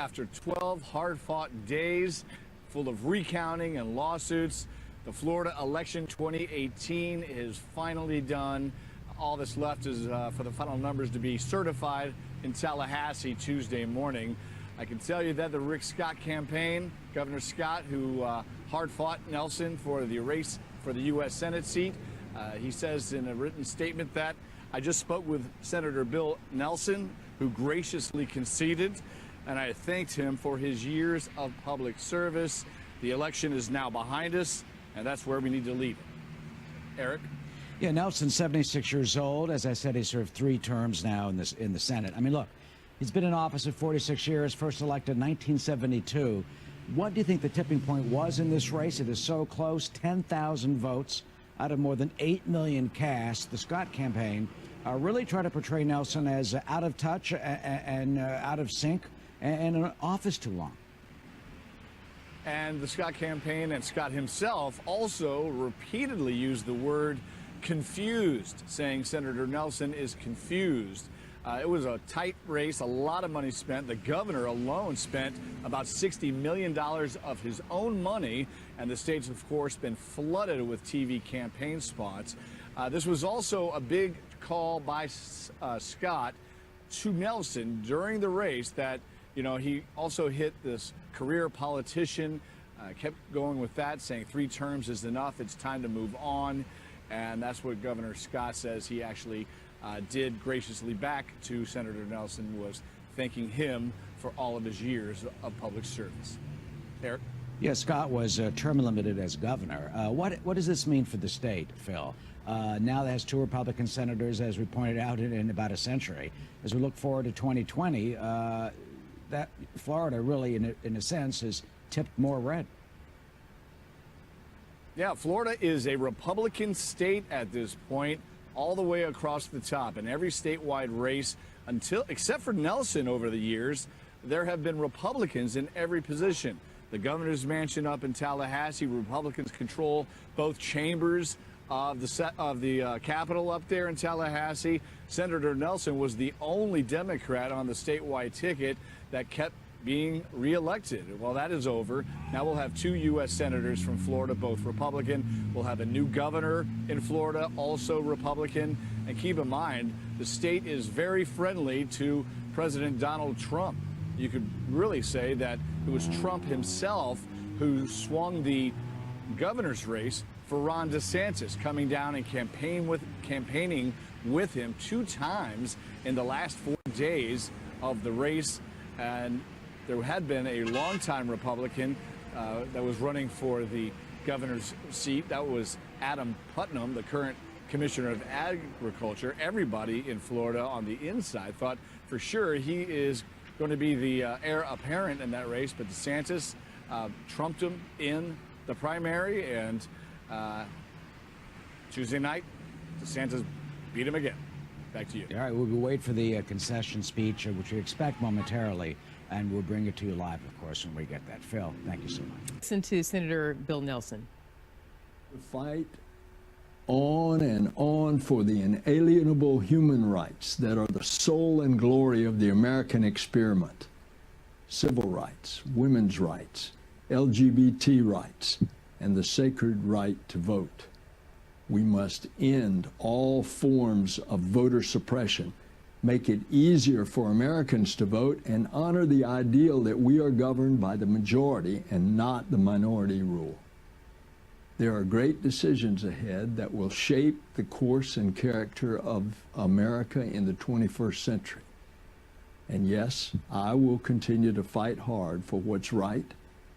After 12 hard-fought days full of recounting and lawsuits, the Florida election 2018 is finally done. All that's left is for the final numbers to be certified in Tallahassee Tuesday morning. I can tell you that the Rick Scott campaign, Governor Scott, who hard-fought Nelson for the race for the U.S. Senate seat, he says in a written statement that I just spoke with Senator Bill Nelson, who graciously conceded, and I thanked him for his years of public service. The election is now behind us, and that's where we need to leave it. Eric? Yeah, Nelson's 76 years old. As I said, he served 3 terms now in the Senate. I mean, look, he's been in office for 46 years, first elected in 1972. What do you think the tipping point was in this race? It is so close, 10,000 votes out of more than 8 million cast. The Scott campaign really tried to portray Nelson as out of touch and out of sync and in office too long. And the Scott campaign and Scott himself also repeatedly used the word confused, saying Senator Nelson is confused. It was a tight race, a lot of money spent. The governor alone spent about $60 million of his own money, and the state's, of course, been flooded with TV campaign spots. This was also a big call by Scott to Nelson during the race that, you know, he also hit this career politician, kept going with that, saying 3 terms is enough, it's time to move on. And that's what Governor Scott says he actually did graciously back to Senator Nelson, was thanking him for all of his years of public service. Eric? Yeah, Scott was term limited as governor. What does this mean for the state, Phil? Now that has 2 Republican senators, as we pointed out, in about a century. As we look forward to 2020, that Florida really, in a sense, is tipped more red. Yeah, Florida is a Republican state at this point, all the way across the top. In every statewide race, except for Nelson over the years, there have been Republicans in every position. The governor's mansion up in Tallahassee, Republicans control both chambers of the Capitol up there in Tallahassee. Senator Nelson was the only Democrat on the statewide ticket that kept being reelected. Well, that is over. Now we'll have 2 U.S. senators from Florida, both Republican. We'll have a new governor in Florida, also Republican. And keep in mind, the state is very friendly to President Donald Trump. You could really say that it was Trump himself who swung the governor's race for Ron DeSantis, coming down and campaigning with him 2 times in the last 4 days of the race. And there had been a longtime Republican that was running for the governor's seat. That was Adam Putnam, the current commissioner of agriculture. Everybody in Florida on the inside thought for sure he is going to be the heir apparent in that race, but DeSantis trumped him in the primary, and Tuesday night, DeSantis beat him again. Back to you. All right, we'll wait for the concession speech, which we expect momentarily, and we'll bring it to you live, of course, when we get that. Phil, thank you so much. Listen to Senator Bill Nelson. The fight on and on for the inalienable human rights that are the soul and glory of the American experiment. Civil rights, women's rights, LGBT rights, and the sacred right to vote. We must end all forms of voter suppression, make it easier for Americans to vote, and honor the ideal that we are governed by the majority and not the minority rule. There are great decisions ahead that will shape the course and character of America in the 21st century. And yes, I will continue to fight hard for what's right,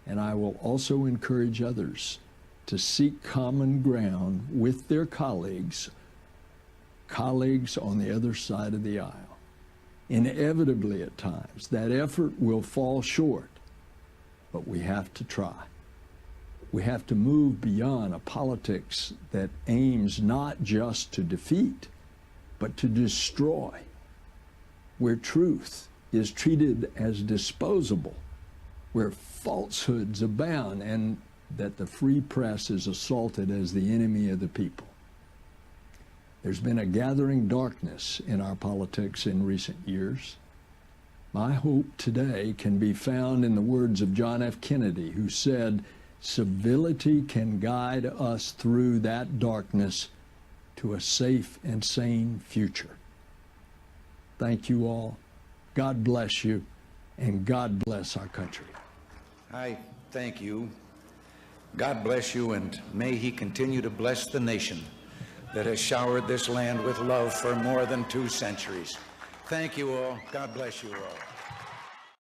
and I will also encourage others to seek common ground with their colleagues on the other side of the aisle. Inevitably at times, that effort will fall short, but we have to try. We have to move beyond a politics that aims not just to defeat, but to destroy, where truth is treated as disposable, where falsehoods abound, and that the free press is assaulted as the enemy of the people. There's been a gathering darkness in our politics in recent years. My hope today can be found in the words of John F. Kennedy, who said, "Civility can guide us through that darkness to a safe and sane future." Thank you all. God bless you, and God bless our country. I thank you. God bless you, and may He continue to bless the nation that has showered this land with love for more than 2 centuries. Thank you all. God bless you all.